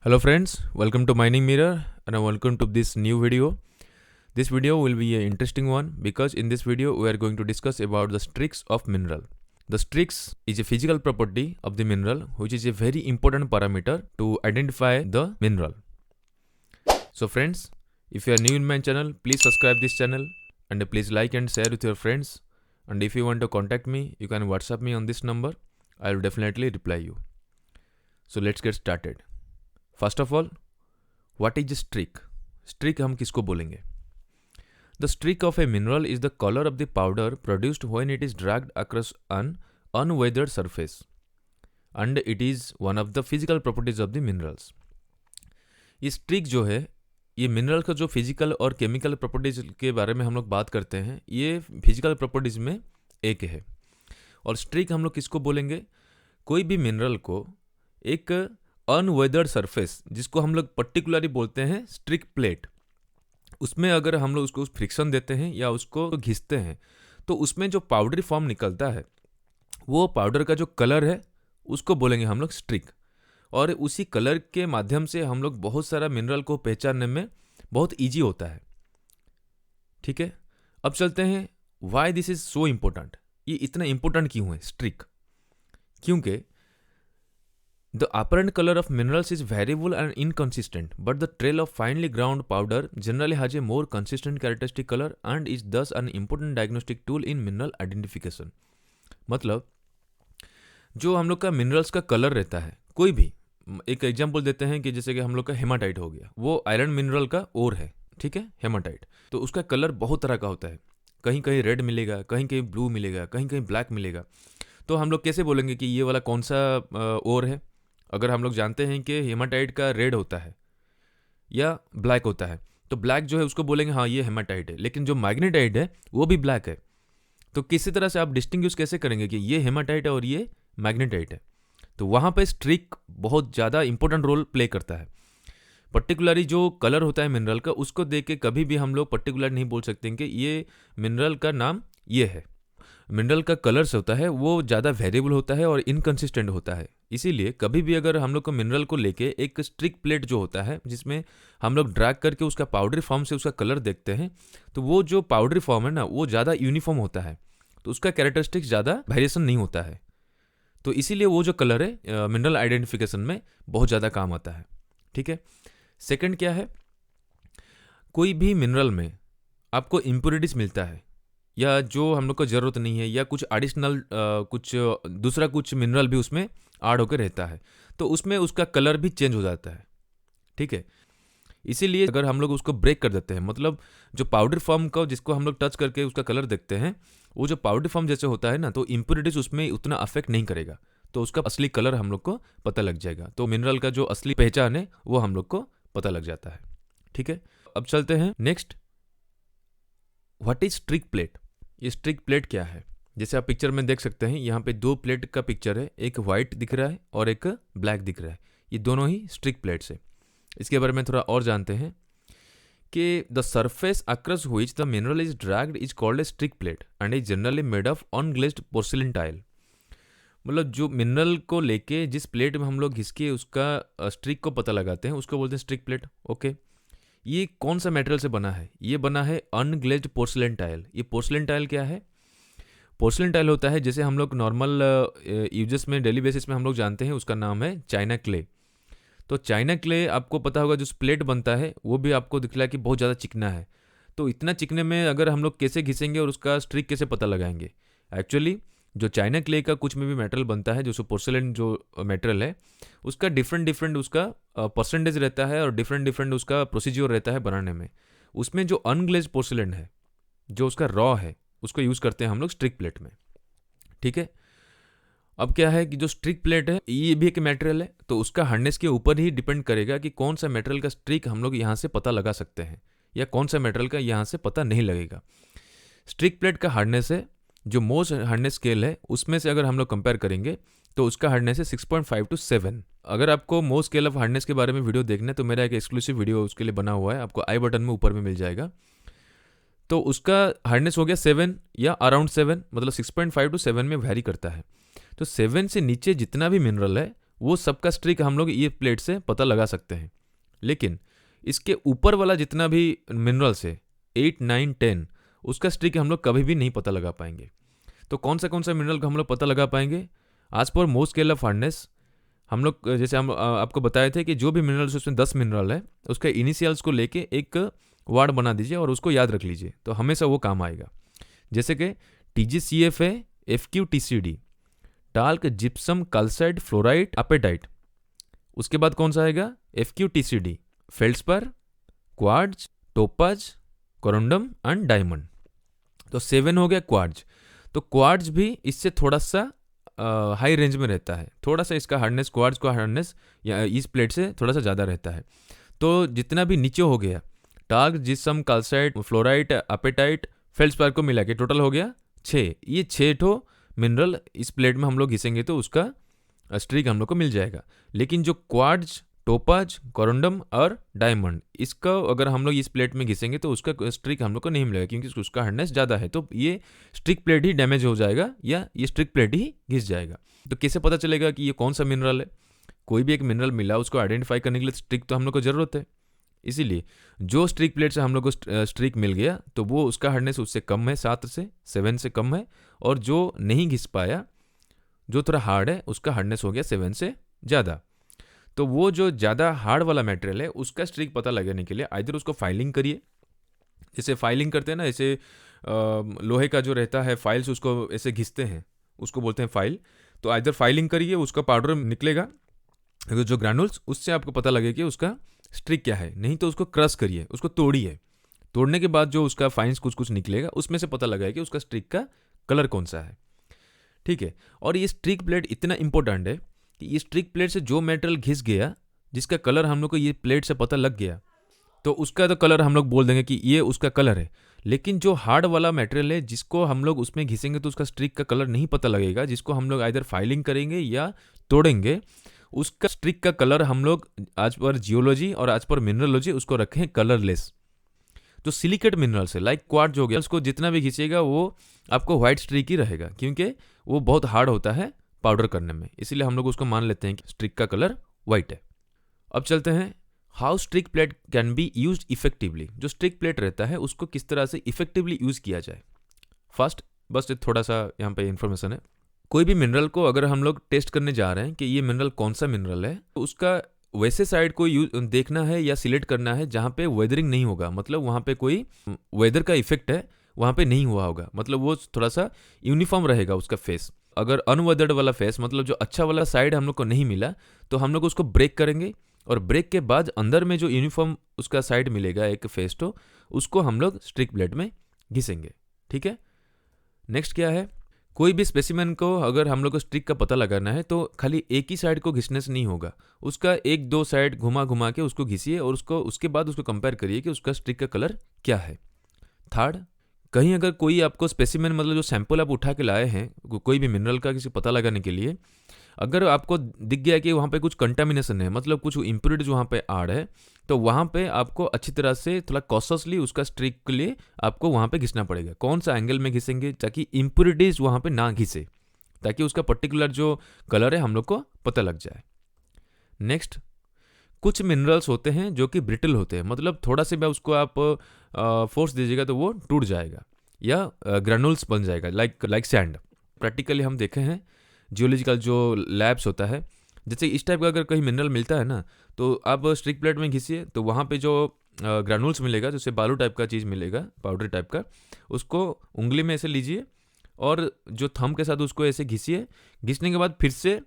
Hello friends, welcome to Mining Mirror and welcome to this new video. This video will be an interesting one because in this video we are going to discuss about the streaks of mineral. The streaks is a physical property of the mineral which is a very important parameter to identify the mineral. So friends, if you are new in my channel, please subscribe this channel and please like and share with your friends. And if you want to contact me, you can WhatsApp me on this number. I will definitely reply you. So let's get started. First of all what is streak. Streak हम किसको बोलेंगे? The streak of a mineral is the colour of the powder produced when it is dragged across an unweathered surface and it is one of the physical properties of the minerals. ये streak जो है, ये mineral का जो physical और chemical properties के बारे में हम लोग बात करते हैं, ये फिजिकल प्रॉपर्टीज में एक है. और स्ट्रिक हम लोग किसको बोलेंगे? कोई भी मिनरल को एक अनवेदर्ड सरफेस, जिसको हम लोग पर्टिकुलरली बोलते हैं स्ट्रिक प्लेट, उसमें अगर हम लोग उसको फ्रिक्शन देते हैं या उसको घिसते हैं तो उसमें जो पाउडरी फॉर्म निकलता है, वो पाउडर का जो कलर है उसको बोलेंगे हम लोग स्ट्रिक. और उसी कलर के माध्यम से हम लोग बहुत सारा मिनरल को पहचानने में बहुत ईजी होता है. ठीक है, अब चलते हैं why this is so important. ये इतना इम्पोर्टेंट क्यों है स्ट्रिक? क्योंकि the apparent color of minerals is variable and inconsistent, but the trail of finely ground powder generally has a more consistent characteristic color and is thus an important diagnostic tool in mineral identification. मतलब जो हम लोग का minerals का colour रहता है, कोई भी एक एग्जांपल देते हैं कि जैसे कि हम लोग का हेमाटाइट हो गया, वो आयरन मिनरल का ओर है. ठीक है, हेमाटाइट. तो उसका कलर बहुत तरह का होता है. कहीं कहीं रेड मिलेगा, कहीं कहीं ब्लू मिलेगा, कहीं कहीं ब्लैक मिलेगा. तो हम लोग कैसे बोलेंगे कि ये वाला कौन सा ओर है? अगर हम लोग जानते हैं कि हेमाटाइट का रेड होता है या ब्लैक होता है, तो ब्लैक जो है उसको बोलेंगे हाँ ये हेमाटाइट है. लेकिन जो मैग्नेटाइट है वो भी ब्लैक है. तो किसी तरह से आप डिस्टिंग्विश कैसे करेंगे कि ये हेमाटाइट है और ये मैग्नेटाइट है? तो वहाँ पे स्ट्रिक बहुत ज़्यादा इंपॉर्टेंट रोल प्ले करता है. पर्टिकुलरली जो कलर होता है मिनरल का, उसको देख के कभी भी हम लोग पर्टिकुलर नहीं बोल सकते कि ये मिनरल का नाम ये है. मिनरल का कलर्स होता है वो ज़्यादा वेरिएबल होता है और इनकंसिस्टेंट होता है. इसीलिए कभी भी अगर हम लोग को मिनरल को लेके एक स्ट्रिक प्लेट जो होता है, जिसमें हम लोग ड्रैग करके उसका पाउडरी फॉर्म से उसका कलर देखते हैं, तो वो जो पाउडरी फॉर्म है ना, वो ज़्यादा यूनिफॉर्म होता है. तो उसका कैरेक्टरिस्टिक्स ज़्यादा वेरिएशन नहीं होता है. तो इसीलिए वो जो कलर है मिनरल आइडेंटिफिकेशन में बहुत ज़्यादा काम आता है. ठीक है. सेकेंड क्या है? कोई भी मिनरल में आपको इम्प्योरिटीज मिलता है या जो हम लोग को ज़रूरत नहीं है, या कुछ एडिशनल कुछ दूसरा कुछ मिनरल भी उसमें ऐड होकर रहता है, तो उसमें उसका कलर भी चेंज हो जाता है. ठीक है. इसीलिए अगर हम लोग उसको ब्रेक कर देते हैं, मतलब जो पाउडर फॉर्म का जिसको हम लोग टच करके उसका कलर देखते हैं, वो जो पाउडर फॉर्म जैसे होता है ना, तो इम्प्योरिटीज उसमें उतना अफेक्ट नहीं करेगा, तो उसका असली कलर हम लोग को पता लग जाएगा. तो मिनरल का जो असली पहचान है वो हम लोग को पता लग जाता है. ठीक है. अब चलते हैं next. What is streak plate? ये स्ट्रिक प्लेट क्या है? जैसे आप पिक्चर में देख सकते हैं, यहाँ पे दो प्लेट का पिक्चर है, एक वाइट दिख रहा है और एक ब्लैक दिख रहा है. ये दोनों ही स्ट्रिक प्लेट्स है. इसके बारे में थोड़ा और जानते हैं कि the surface across which the mineral is dragged is called a streak plate and is generally made of unglazed porcelain tile. मतलब जो मिनरल को लेके जिस प्लेट में हम लोग घिस के उसका स्ट्रिक को पता लगाते हैं, उसको बोलते हैं स्ट्रिक प्लेट. ओके. ये कौन सा मटेरियल से बना है? ये बना है अनग्लेज्ड पोर्सिलेन टाइल. ये पोर्सिलेन टाइल क्या है? पोर्सिलेन टाइल होता है, जैसे हम लोग नॉर्मल यूजेस में डेली बेसिस में हम लोग जानते हैं, उसका नाम है चाइना क्ले. तो चाइना क्ले आपको पता होगा, जो प्लेट बनता है वो भी आपको दिख रहा है कि बहुत ज़्यादा चिकना है. तो इतना चिकने में अगर हम लोग कैसे घिसेंगे और उसका स्ट्रिक कैसे पता लगाएंगे? एक्चुअली जो चाइना क्ले का कुछ में भी मेटेरियल बनता है, जो पोर्सिलेन जो मेटेरियल है, उसका डिफरेंट उसका परसेंटेज रहता है और डिफरेंट उसका प्रोसीजर रहता है बनाने में. उसमें जो अनग्लेज पोर्सिलेन है, जो उसका रॉ है, उसको यूज़ करते हैं हम लोग स्ट्रिक प्लेट में. ठीक है. अब क्या है कि जो स्ट्रिक प्लेट है ये भी एक मटेरियल है, तो उसका हार्डनेस के ऊपर ही डिपेंड करेगा कि कौन सा मटेरियल का स्ट्रिक हम लोग यहाँ से पता लगा सकते हैं या कौन सा मटेरियल का यहाँ से पता नहीं लगेगा. स्ट्रिक प्लेट का हार्डनेस है, जो मोस्ट हार्डनेस स्केल है उसमें से अगर हम लोग कंपेयर करेंगे तो उसका हार्डनेस है 6.5 to 7. अगर आपको मोस्ट स्केल ऑफ हार्डनेस के बारे में वीडियो देखना है तो मेरा एक एक्सक्लूसिव वीडियो उसके लिए बना हुआ है, आपको आई बटन में ऊपर में मिल जाएगा. तो उसका हार्डनेस हो गया 7 या अराउंड 7, मतलब 6.5 to 7 में वैरी करता है. तो 7 से नीचे जितना भी मिनरल है वो सबका स्ट्रिक हम लोग ये प्लेट से पता लगा सकते हैं। लेकिन इसके ऊपर वाला जितना भी मिनरल्स है 8, 9, 10 उसका स्ट्रिक हम लोग कभी भी नहीं पता लगा पाएंगे। तो कौन सा मिनरल का हम लोग पता लगा पाएंगे? आज पर मोस्ट स्केल ऑफ हार्डनेस हम लोग जैसे हम आपको बताए थे कि जो भी मिनरल्स उसमें 10 मिनरल है उसका इनिशियल्स को लेके एक वर्ड बना दीजिए और उसको याद रख लीजिए, तो हमेशा वो काम आएगा। जैसे कि TgCF है, FqTcD, talc, gypsum, calcite, fluoride, apatite. उसके बाद कौन सा आएगा? FqTcD, feldspar, quartz, topaz, corundum and diamond. तो 7 हो गया क्वार्ट्ज। तो क्वार्ट्ज भी इससे थोड़ा सा हाई रेंज में रहता है, थोड़ा सा इसका हार्डनेस, क्वार्ट्ज का हार्डनेस या इस प्लेट से थोड़ा सा ज़्यादा रहता है। तो जितना भी नीचे हो गया talc, gypsum, calcite, fluoride, appetite, फेल्ड्सपर को मिला के टोटल हो गया 6। ये 6 ठो मिनरल इस प्लेट में हम लोग घिसेंगे तो उसका स्ट्रिक हम लोग को मिल जाएगा। लेकिन जो क्वार्ट्ज, टोपाज, कोरोंडम और डायमंड, इसका अगर हम लोग इस प्लेट में घिसेंगे तो उसका स्ट्रिक हम लोग को नहीं मिलेगा, क्योंकि उसका हार्डनेस ज़्यादा है। तो ये स्ट्रिक प्लेट ही डैमेज हो जाएगा या ये स्ट्रिक प्लेट ही घिस जाएगा। तो कैसे पता चलेगा कि ये कौन सा मिनरल है? कोई भी एक मिनरल मिला, उसको आइडेंटिफाई करने के लिए स्ट्रिक तो हम लोग को ज़रूरत है। इसीलिए जो स्ट्रिक प्लेट से हम लोग को स्ट्रिक मिल गया तो वो उसका हार्डनेस उससे कम है, 7 से कम है। और जो नहीं घिस पाया, जो थोड़ा हार्ड है, उसका हार्डनेस हो गया 7 से ज़्यादा। तो वो जो ज़्यादा हार्ड वाला मटेरियल है उसका स्ट्रिक पता लगाने के लिए आइदर उसको फाइलिंग करिए, जैसे फाइलिंग करते हैं ना, ऐसे लोहे का जो रहता है फाइल्स, उसको ऐसे घिसते हैं, उसको बोलते हैं फाइल। तो आइदर फाइलिंग करिए, उसका पाउडर निकलेगा जो ग्रैनुल्स, उससे आपको पता लगेगा कि उसका स्ट्रिक क्या है। नहीं तो उसको क्रश करिए, उसको तोड़िए, तोड़ने के बाद जो उसका फाइन्स कुछ कुछ निकलेगा उसमें से पता लगेगा कि उसका स्ट्रिक का कलर कौन सा है। ठीक है। और ये स्ट्रिक प्लेट इतना इंपॉर्टेंट है कि ये स्ट्रिक प्लेट से जो मेटल घिस गया, जिसका कलर हम लोग को ये प्लेट से पता लग गया, तो उसका तो कलर हम लोग बोल देंगे कि ये उसका कलर है। लेकिन जो हार्ड वाला मटेरियल है जिसको हम लोग उसमें घिसेंगे तो उसका स्ट्रिक का कलर नहीं पता लगेगा, जिसको हम लोग आइदर फाइलिंग करेंगे या तोड़ेंगे, उसका स्ट्रिक का कलर हम लोग आज पर जियोलॉजी और आज पर मिनरलोजी उसको रखें कलरलेस। जो सिलिकेट मिनरल्स है लाइक क्वार्ट्ज हो गया, उसको जितना भी घिसेगा वो आपको व्हाइट स्ट्रिक ही रहेगा, क्योंकि वो बहुत हार्ड होता है पाउडर करने में, इसीलिए हम लोग उसको मान लेते हैं कि स्ट्रिक का कलर व्हाइट है। अब चलते हैं how streak plate can be use effectively. जो स्ट्रिक प्लेट रहता है उसको किस तरह से इफेक्टिवली यूज किया जाए। फर्स्ट बस थोड़ा सा यहाँ पे इन्फॉर्मेशन है। कोई भी मिनरल को अगर हम लोग टेस्ट करने जा रहे हैं कि ये मिनरल कौन सा मिनरल है, तो उसका वैसे साइड को देखना है या सिलेक्ट करना है जहाँ पे वेदरिंग नहीं होगा, मतलब वहाँ पे कोई वेदर का इफेक्ट है वहाँ पे नहीं हुआ होगा, मतलब वो थोड़ा सा यूनिफॉर्म रहेगा उसका फेस। अगर अनवेदर्ड वाला फेस, मतलब जो अच्छा वाला साइड हम लोग को नहीं मिला, तो हम लोग उसको ब्रेक करेंगे और ब्रेक के बाद अंदर में जो यूनिफॉर्म उसका साइड मिलेगा एक फेस, तो उसको हम लोग स्ट्रिक प्लेट में घिसेंगे। ठीक है। नेक्स्ट क्या है, कोई भी स्पेसिमेन को अगर हम लोग को स्ट्रिक का पता लगाना है तो खाली एक ही साइड को घिसने से नहीं होगा, उसका 1-2 साइड घुमा घुमा के उसको घिसिए और उसके बाद उसको कंपेयर करिए कि उसका स्ट्रिक का कलर क्या है। थर्ड, कहीं अगर कोई आपको स्पेसिमेन, मतलब जो सैंपल आप उठा के लाए हैं कोई भी मिनरल का किसी पता लगाने के लिए, अगर आपको दिख गया कि वहाँ पे कुछ कंटामिनेशन है, मतलब कुछ इम्प्योरिटीज वहाँ पे आड़ है, तो वहाँ पे आपको अच्छी तरह से थोड़ा कॉशसली उसका स्ट्रिक के लिए आपको वहाँ पे घिसना पड़ेगा। कौन सा एंगल में घिसेंगे ताकि इम्प्योरिटीज वहाँ पे ना घिसे, ताकि उसका पर्टिकुलर जो कलर है हम लोग को पता लग जाए। नेक्स्ट, कुछ मिनरल्स होते हैं जो कि ब्रिटल होते हैं, मतलब थोड़ा से भी उसको आप फोर्स दीजिएगा तो वो टूट जाएगा या ग्रेनुल्स बन जाएगा, लाइक सैंड। प्रैक्टिकली हम देखे हैं जियोलॉजिकल जो लैब्स होता है, जैसे इस टाइप का अगर कहीं मिनरल मिलता है ना, तो आप स्ट्रिक प्लेट में घिसिए तो वहाँ पे जो ग्रेनुल्स मिलेगा, जैसे बालू टाइप का चीज़ मिलेगा, पाउडर टाइप का, उसको उंगली में ऐसे लीजिए और जो थंब के साथ उसको ऐसे घिसिए। घिसने के बाद फिर से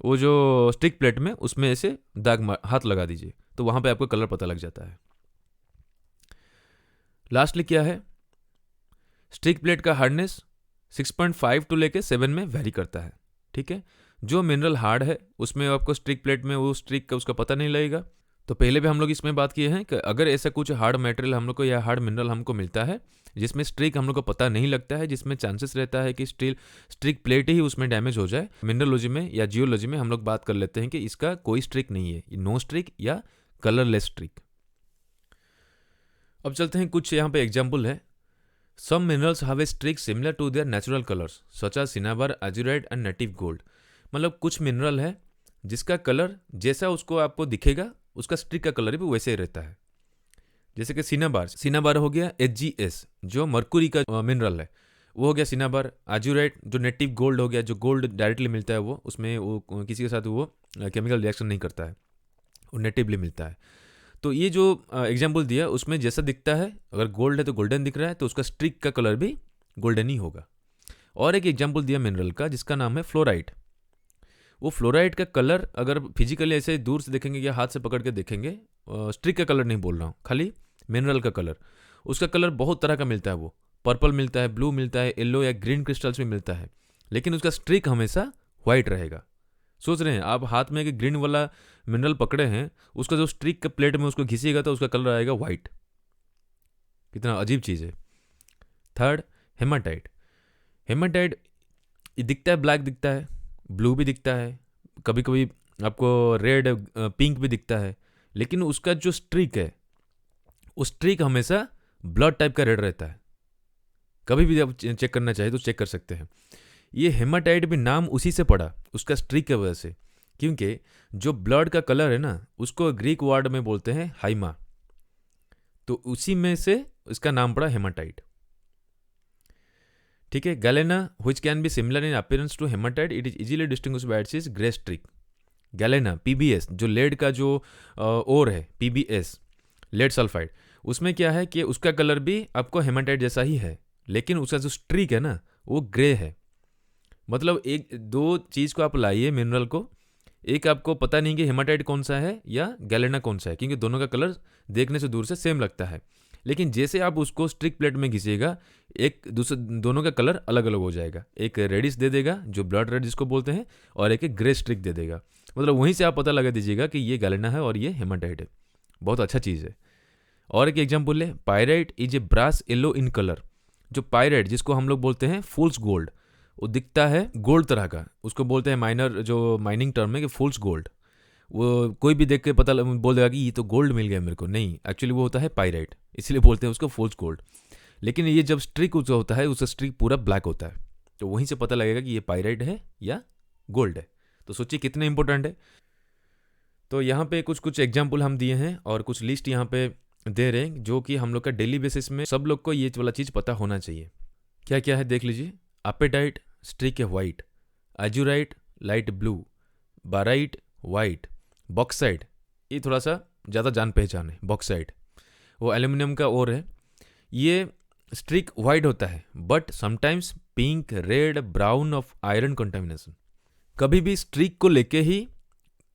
वो जो स्टिक प्लेट में उसमें ऐसे हाथ लगा दीजिए, तो वहाँ पे आपको कलर पता लग जाता है। लास्टली क्या है, स्टिक प्लेट का हार्डनेस 6.5 टू लेके 7 में वेरी करता है। ठीक है। जो मिनरल हार्ड है उसमें आपको स्टिक प्लेट में वो स्ट्रिक का उसका पता नहीं लगेगा। तो पहले भी हम लोग इसमें बात किए हैं कि अगर ऐसा कुछ हार्ड मटेरियल हम लोग को या हार्ड मिनरल हमको मिलता है जिसमें स्ट्रिक हम लोग को पता नहीं लगता है, जिसमें चांसेस रहता है कि स्ट्रिक प्लेट ही उसमें डैमेज हो जाए, मिनरलोजी में या जियोलॉजी में हम लोग बात कर लेते हैं कि इसका कोई स्ट्रिक नहीं है, नो स्ट्रिक या कलरलेस स्ट्रिक। अब चलते हैं, कुछ यहाँ पे एग्जाम्पल है। Some minerals have a streak similar to their natural colours such as cinnabar, azurite and native gold. मतलब कुछ मिनरल है जिसका कलर जैसा उसको आपको दिखेगा उसका स्ट्रिक का कलर भी वैसे ही रहता है। जैसे कि सिनाबार हो गया HgS जो मरकुरी का मिनरल है, वो हो गया सिनाबार। आजुराइट जो नेटिव गोल्ड हो गया, जो गोल्ड डायरेक्टली मिलता है, वो उसमें वो किसी के साथ वो केमिकल रिएक्शन नहीं करता है, वो नेटिवली मिलता है। तो ये जो एग्जाम्पल दिया उसमें जैसा दिखता है, अगर गोल्ड है तो गोल्डन दिख रहा है तो उसका स्ट्रिक का कलर भी गोल्डन ही होगा। और एक एग्जाम्पल दिया मिनरल का जिसका नाम है फ्लोराइड। वो फ्लोराइड का कलर अगर फिजिकली ऐसे दूर से देखेंगे या हाथ से पकड़ के देखेंगे, स्ट्रिक का कलर नहीं बोल रहा हूँ, खाली मिनरल का कलर, उसका कलर बहुत तरह का मिलता है। वो पर्पल मिलता है, ब्लू मिलता है, येलो या ग्रीन क्रिस्टल्स में मिलता है, लेकिन उसका स्ट्रिक हमेशा वाइट रहेगा। सोच रहे हैं आप हाथ में एक ग्रीन वाला मिनरल पकड़े हैं, उसका जो स्ट्रिक का प्लेट में उसको घिसिएगा तो उसका कलर आएगा वाइट। कितना अजीब चीज़ है। Third, haematite. हेमाटाइट दिखता है, ब्लैक दिखता है, ब्लू भी दिखता है, कभी कभी आपको रेड पिंक भी दिखता है, लेकिन उसका जो स्ट्रिक है, उस स्ट्रिक हमेशा ब्लड टाइप का रेड रहता है। कभी भी आप चेक करना चाहे तो चेक कर सकते हैं। ये हेमाटाइट भी नाम उसी से पड़ा, उसका स्ट्रिक की वजह से, क्योंकि जो ब्लड का कलर है ना उसको ग्रीक वर्ड में बोलते हैं हाइमा, तो उसी में से इसका नाम पड़ा हेमाटाइट। ठीक है। Galena which can be similar in appearance to haematite, it is easily distinguished by its grey streak. Galena PbS जो लेड का जो ओर है, PbS लेड सल्फाइड, उसमें क्या है कि उसका कलर भी आपको हेमाटाइट जैसा ही है, लेकिन उसका जो स्ट्रिक है ना वो ग्रे है। मतलब एक दो चीज़ को आप लाइए मिनरल को, एक आपको पता नहीं कि हेमाटाइट कौन सा है या गैलेना कौन सा है, क्योंकि दोनों का कलर देखने से दूर से सेम लगता है, लेकिन जैसे आप उसको स्ट्रिक प्लेट में घिसिएगा एक दूसरे दोनों का कलर अलग अलग हो जाएगा। एक रेडिश दे देगा जो ब्लड रेड जिसको बोलते हैं, और एक ग्रे स्ट्रिक दे देगा। मतलब वहीं से आप पता लगा दीजिएगा कि ये गैलेना है और ये हेमाटाइट है। बहुत अच्छा चीज़ है। और एक एग्जाम्पल है, pyrite is a brass yellow in colour. जो पायराइट जिसको हम लोग बोलते हैं फूल्स गोल्ड, वो दिखता है गोल्ड तरह का, उसको बोलते हैं माइनर जो माइनिंग टर्म है कि फूल्स गोल्ड। वो कोई भी देख के बोल देगा कि ये तो गोल्ड मिल गया मेरे को, नहीं, एक्चुअली वो होता है पायराइट, इसलिए बोलते हैं उसको फूल्स गोल्ड। लेकिन ये जब स्ट्रिक जो होता है उसका स्ट्रिक पूरा ब्लैक होता है, तो वहीं से पता लगेगा कि ये पायराइट है या गोल्ड है। तो सोचिए कितने इंपॉर्टेंट है। तो यहाँ पे कुछ कुछ एग्जाम्पल हम दिए हैं और कुछ लिस्ट यहाँ पे दे रहे हैं जो कि हम लोग का डेली बेसिस में सब लोग को ये वाला चीज़ पता होना चाहिए। क्या क्या है देख लीजिए। अपेटाइट स्ट्रिक है white, azurite light blue, barite white, bauxite ये थोड़ा सा ज़्यादा जान पहचान है, बॉक्साइट वो एल्यूमिनियम का ओर है, ये स्ट्रिक वाइट होता है but sometimes pink red brown of iron contamination. कभी भी स्ट्रिक को लेके ही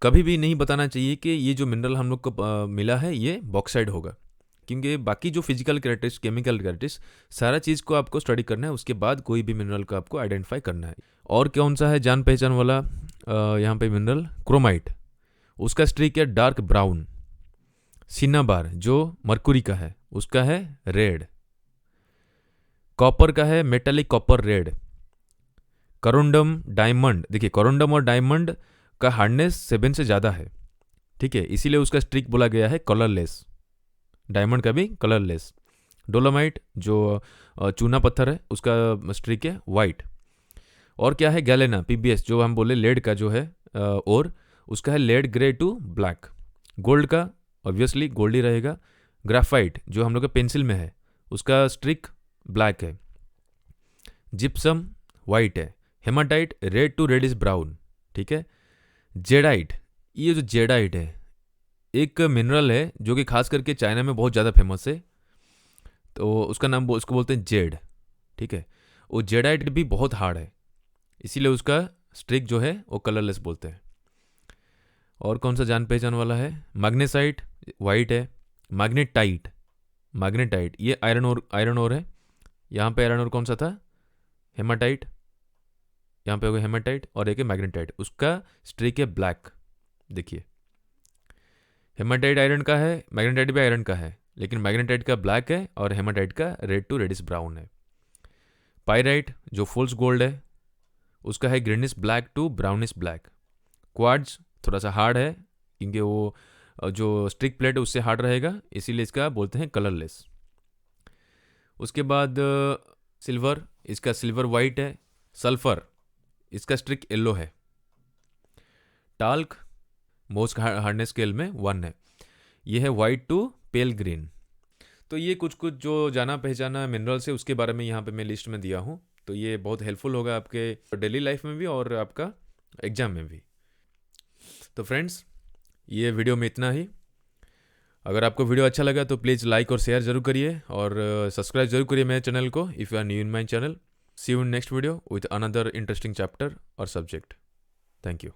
कभी भी नहीं बताना चाहिए कि ये जो मिनरल हम लोग को मिला है ये बॉक्साइड होगा, क्योंकि बाकी जो फिजिकल कैरेक्टरिस्टिक्स केमिकल कैरेक्टरिस्टिक्स सारा चीज़ को आपको स्टडी करना है, उसके बाद कोई भी मिनरल को आपको आइडेंटिफाई करना है। और कौन सा है जान पहचान वाला यहाँ पे मिनरल, क्रोमाइट, उसका स्ट्रिक है डार्क ब्राउन। सिनाबार जो मरकुरी का है उसका है रेड। कॉपर का है मेटालिक कॉपर रेड। करोंडम डायमंड, देखिए करोंडम और डायमंड का हार्डनेस 7 से ज़्यादा है, ठीक है, इसीलिए उसका स्ट्रिक बोला गया है कलरलेस। डायमंड का भी कलरलेस। डोलोमाइट जो चूना पत्थर है उसका स्ट्रिक है वाइट। और क्या है, गैलेना PbS जो हम बोले लेड का जो है और उसका है lead grey to black. Gold का ऑब्वियसली गोल्ड ही रहेगा। ग्राफाइट जो हम लोग का पेंसिल में है उसका स्ट्रिक ब्लैक है। जिप्सम वाइट है। Haematite red to reddish brown, ठीक है। जेडाइट, ये जो जेडाइट है एक मिनरल है जो कि खास करके चाइना में बहुत ज़्यादा फेमस है, तो उसका नाम उसको बोलते हैं जेड, ठीक है। वो जेडाइट भी बहुत हार्ड है, इसीलिए उसका स्ट्रिक जो है वो कलरलेस बोलते हैं। और कौन सा जान पहचान वाला है, मैग्नेसाइट वाइट है। मैग्नेटाइट, मैग्नेटाइट ये आयरन ओर है। यहाँ पे आयरन ओर कौन सा था, हेमाटाइट, यहाँ पे हो गया हेमाटाइट, और एक है मैग्नेटाइट, उसका स्ट्रिक है ब्लैक। देखिए हेमाटाइट आयरन का है, मैग्नेटाइट भी आयरन का है, लेकिन मैग्नेटाइट का ब्लैक है और हेमाटाइट का रेड टू रेडिश ब्राउन है। पायराइट जो फुल्स गोल्ड है उसका है greenish black to brownish black. Quartz थोड़ा सा हार्ड है क्योंकि वो जो स्ट्रिक प्लेट है उससे हार्ड रहेगा, इसीलिए इसका बोलते हैं कलरलेस। उसके बाद सिल्वर, इसका सिल्वर वाइट है। सल्फर, इसका स्ट्रिक येलो है। टाल्क मोस्ट हार्डनेस स्केल में 1 है। ये है वाइट टू पेल ग्रीन। तो ये कुछ कुछ जो जाना पहचाना मिनरल्स है उसके बारे में यहाँ पे मैं लिस्ट में दिया हूँ। तो ये बहुत हेल्पफुल होगा आपके डेली लाइफ में भी और आपका एग्जाम में भी। तो फ्रेंड्स, ये वीडियो में इतना ही। अगर आपको वीडियो अच्छा लगा तो प्लीज़ लाइक और शेयर जरूर करिए और सब्सक्राइब जरूर करिए मेरे चैनल को if you are new in my channel. See you in next video with another interesting chapter और सब्जेक्ट। Thank you.